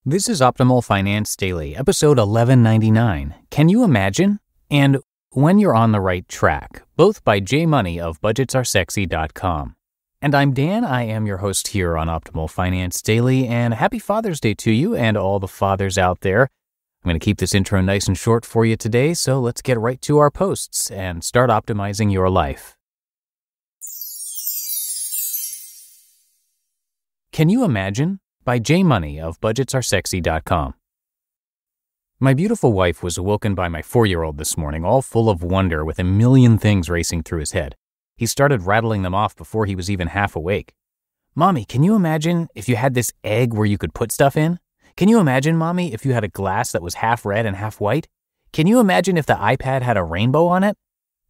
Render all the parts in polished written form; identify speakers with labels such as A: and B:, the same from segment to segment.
A: This is Optimal Finance Daily, episode 1199. Can you imagine? And When You're on the Right Track, both by J Money of budgetsaresexy.com. And I'm Dan, I am your host here on Optimal Finance Daily, and happy Father's Day to you and all the fathers out there. I'm going to keep this intro nice and short for you today, so let's get right to our posts and start optimizing your life. Can you imagine? By J Money of budgetsaresexy.com. My beautiful wife was awoken by my 4-year-old this morning, all full of wonder with a million things racing through his head. He started rattling them off before he was even half awake. "Mommy, can you imagine if you had this egg where you could put stuff in? Can you imagine, Mommy, if you had a glass that was half red and half white? Can you imagine if the iPad had a rainbow on it?"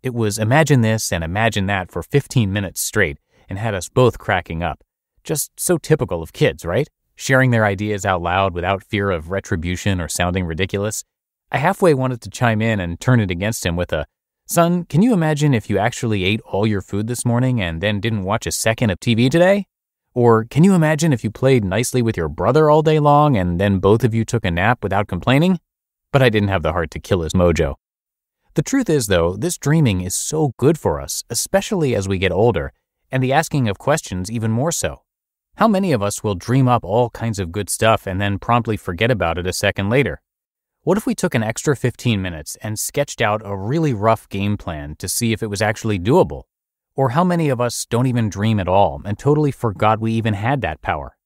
A: It was imagine this and imagine that for 15 minutes straight and had us both cracking up. Just so typical of kids, right? Sharing their ideas out loud without fear of retribution or sounding ridiculous. I halfway wanted to chime in and turn it against him with a, "Son, can you imagine if you actually ate all your food this morning and then didn't watch a second of TV today? Or can you imagine if you played nicely with your brother all day long and then both of you took a nap without complaining?" But I didn't have the heart to kill his mojo. The truth is, though, this dreaming is so good for us, especially as we get older, and the asking of questions even more so. How many of us will dream up all kinds of good stuff and then promptly forget about it a second later? What if we took an extra 15 minutes and sketched out a really rough game plan to see if it was actually doable? Or how many of us don't even dream at all and totally forgot we even had that power?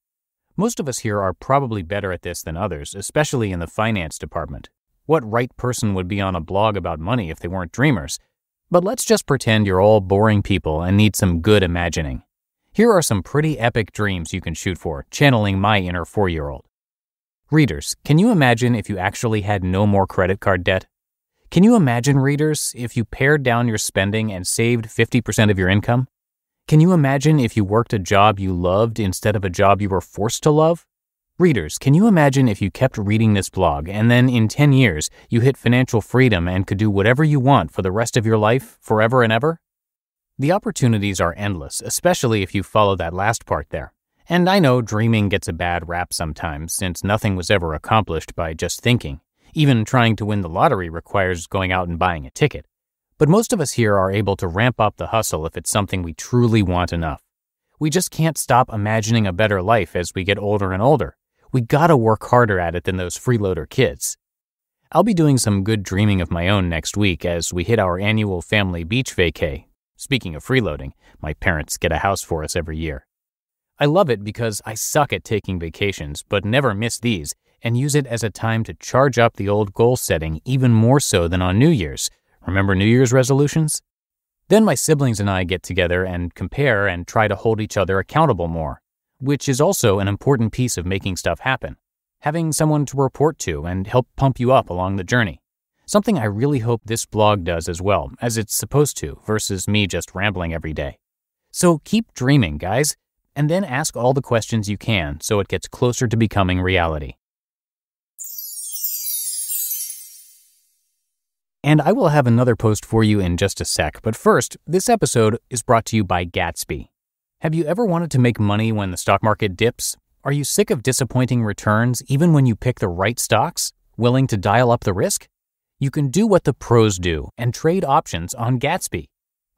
A: Most of us here are probably better at this than others, especially in the finance department. What right person would be on a blog about money if they weren't dreamers? But let's just pretend you're all boring people and need some good imagining. Here are some pretty epic dreams you can shoot for, channeling my inner 4-year-old. Readers, can you imagine if you actually had no more credit card debt? Can you imagine, readers, if you pared down your spending and saved 50% of your income? Can you imagine if you worked a job you loved instead of a job you were forced to love? Readers, can you imagine if you kept reading this blog and then in 10 years you hit financial freedom and could do whatever you want for the rest of your life, forever and ever? The opportunities are endless, especially if you follow that last part there. And I know dreaming gets a bad rap sometimes, since nothing was ever accomplished by just thinking. Even trying to win the lottery requires going out and buying a ticket. But most of us here are able to ramp up the hustle if it's something we truly want enough. We just can't stop imagining a better life as we get older and older. We gotta work harder at it than those freeloader kids. I'll be doing some good dreaming of my own next week as we hit our annual family beach vacay. Speaking of freeloading, my parents get a house for us every year. I love it because I suck at taking vacations, but never miss these, and use it as a time to charge up the old goal setting even more so than on New Year's. Remember New Year's resolutions? Then my siblings and I get together and compare and try to hold each other accountable more, which is also an important piece of making stuff happen. Having someone to report to and help pump you up along the journey. Something I really hope this blog does as well, as it's supposed to, versus me just rambling every day. So keep dreaming, guys, and then ask all the questions you can so it gets closer to becoming reality. And I will have another post for you in just a sec, but first, this episode is brought to you by Gatsby. Have you ever wanted to make money when the stock market dips? Are you sick of disappointing returns even when you pick the right stocks? Willing to dial up the risk? You can do what the pros do and trade options on Gatsby.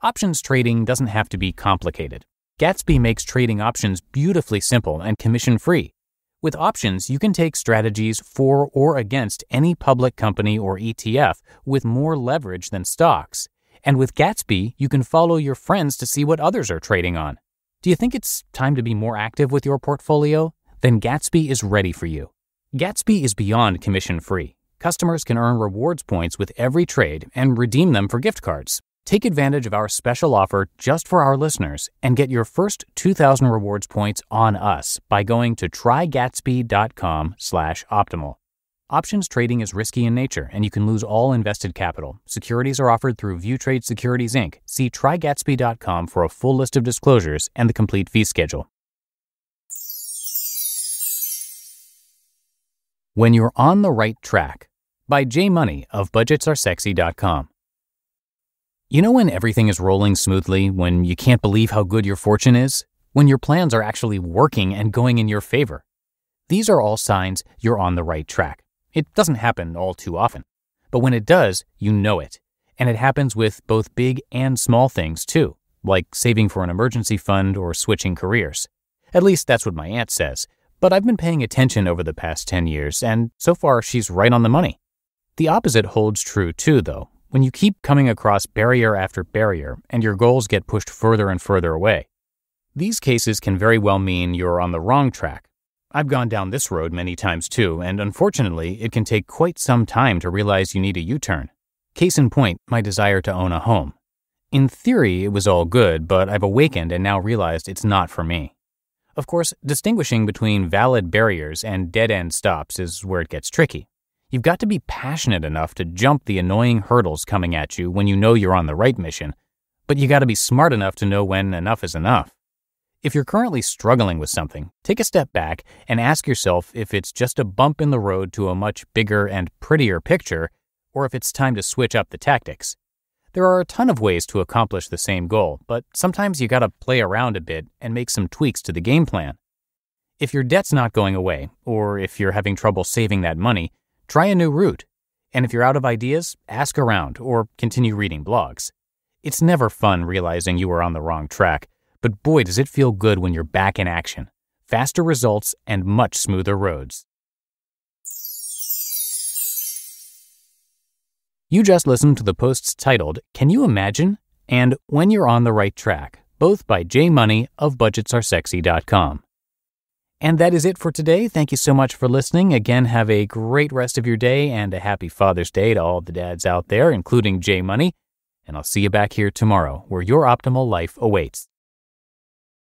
A: Options trading doesn't have to be complicated. Gatsby makes trading options beautifully simple and commission-free. With options, you can take strategies for or against any public company or ETF with more leverage than stocks. And with Gatsby, you can follow your friends to see what others are trading on. Do you think it's time to be more active with your portfolio? Then Gatsby is ready for you. Gatsby is beyond commission-free. Customers can earn rewards points with every trade and redeem them for gift cards. Take advantage of our special offer just for our listeners and get your first 2,000 rewards points on us by going to trygatsby.com/optimal. Options trading is risky in nature and you can lose all invested capital. Securities are offered through ViewTrade Securities Inc. See trygatsby.com for a full list of disclosures and the complete fee schedule. When You're on the Right Track by J Money of budgetsaresexy.com. You know when everything is rolling smoothly, when you can't believe how good your fortune is? When your plans are actually working and going in your favor? These are all signs you're on the right track. It doesn't happen all too often, but when it does, you know it. And it happens with both big and small things too, like saving for an emergency fund or switching careers. At least that's what my aunt says, but I've been paying attention over the past 10 years, and so far she's right on the money. The opposite holds true too, though, when you keep coming across barrier after barrier and your goals get pushed further and further away. These cases can very well mean you're on the wrong track. I've gone down this road many times too, and unfortunately, it can take quite some time to realize you need a U-turn. Case in point, my desire to own a home. In theory, it was all good, but I've awakened and now realized it's not for me. Of course, distinguishing between valid barriers and dead-end stops is where it gets tricky. You've got to be passionate enough to jump the annoying hurdles coming at you when you know you're on the right mission, but you got to be smart enough to know when enough is enough. If you're currently struggling with something, take a step back and ask yourself if it's just a bump in the road to a much bigger and prettier picture, or if it's time to switch up the tactics. There are a ton of ways to accomplish the same goal, but sometimes you gotta play around a bit and make some tweaks to the game plan. If your debt's not going away, or if you're having trouble saving that money, try a new route. And if you're out of ideas, ask around or continue reading blogs. It's never fun realizing you were on the wrong track, but boy does it feel good when you're back in action. Faster results and much smoother roads. You just listened to the posts titled, "Can You Imagine?" and "When You're on the Right Track," both by J Money of budgetsaresexy.com. And that is it for today. Thank you so much for listening. Again, have a great rest of your day and a happy Father's Day to all the dads out there, including J Money. And I'll see you back here tomorrow, where your optimal life awaits.